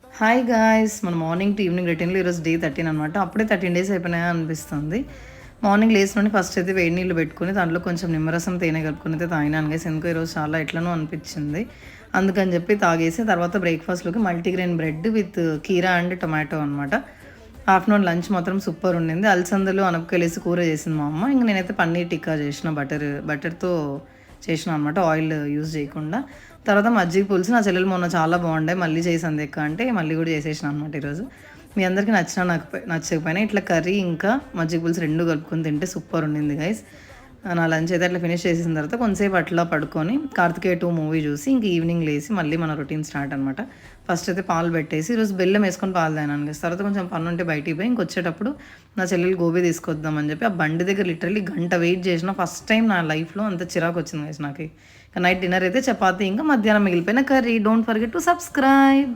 Hi guys! మన morning to evening రొటీన్‌లో ఈరోజు డే 13 అనమాట. అప్పుడే 13 డేస్ అయిపోయినాయా అనిపిస్తుంది. మార్నింగ్ లేసినుండి ఫస్ట్ అయితే వేడి నీళ్ళు పెట్టుకొని దాంట్లో కొంచెం నిమ్మరసం, తేనె కలుపుకొని అయితే తాగినాను గైస్. ఎందుకో ఈరోజు చాలా ఎట్లనో అనిపించింది. అందుకని చెప్పి తాగేసి తర్వాత బ్రేక్‌ఫాస్ట్‌లోకి మల్టీగ్రెయిన్ బ్రెడ్ విత్ కీరా అండ్ టొమాటో అనమాట. ఆఫ్టర్‌నూన్ లంచ్ మాత్రం సూపర్ ఉండింది. అలసందలు, అనపకాయలేసి కూర చేసింది మా అమ్మ. ఇంక నేనైతే పన్నీర్ టిక్కా చేసిన బటర్‌తో చేసినా అనమాట. ఆయిల్ యూజ్ చేయకుండా. తర్వాత మజ్జిగ పులుసు నా చెల్లెలు మొన్న చాలా బాగుండే మళ్ళీ చేసింది ఎక్క అంటే మళ్ళీ కూడా చేసేసిన అనమాట ఈరోజు. మీ అందరికీ నచ్చినా నచ్చకపోయినా ఇట్లా కర్రీ ఇంకా మజ్జిగ పులుసు 2 కలుపుకొని తింటే సూపర్ ఉండింది గైస్. నా లంచ్ అయితే అట్లా ఫినిష్ చేసిన తర్వాత కొంతసేపు అట్లా పడుకొని 'కార్తికేయ 2' మూవీ చూసి ఇంక ఈవినింగ్ లేసి మళ్ళీ మన రొటీన్ స్టార్ట్ అనమాట. ఫస్ట్ అయితే పాలు పెట్టేసి ఈరోజు బెల్లం వేసుకొని పాలు తాగినాను గైస్. తర్వాత కొంచెం పని ఉంటే బయటికి పోయి ఇంకొచ్చేటప్పుడు నా చెల్లెలు గోబీ తీసుకొద్దామని చెప్పి ఆ బండి దగ్గర లిటరల్లీ గంట వెయిట్ చేసిన. ఫస్ట్ టైం నా లైఫ్‌లో అంత చిరాకు వచ్చింది గైస్ నాకు. నైట్ డిన్నర్ అయితే చపాతీ ఇంకా మధ్యాహ్నం మిగిలిపోయిన curry. Don't forget to subscribe.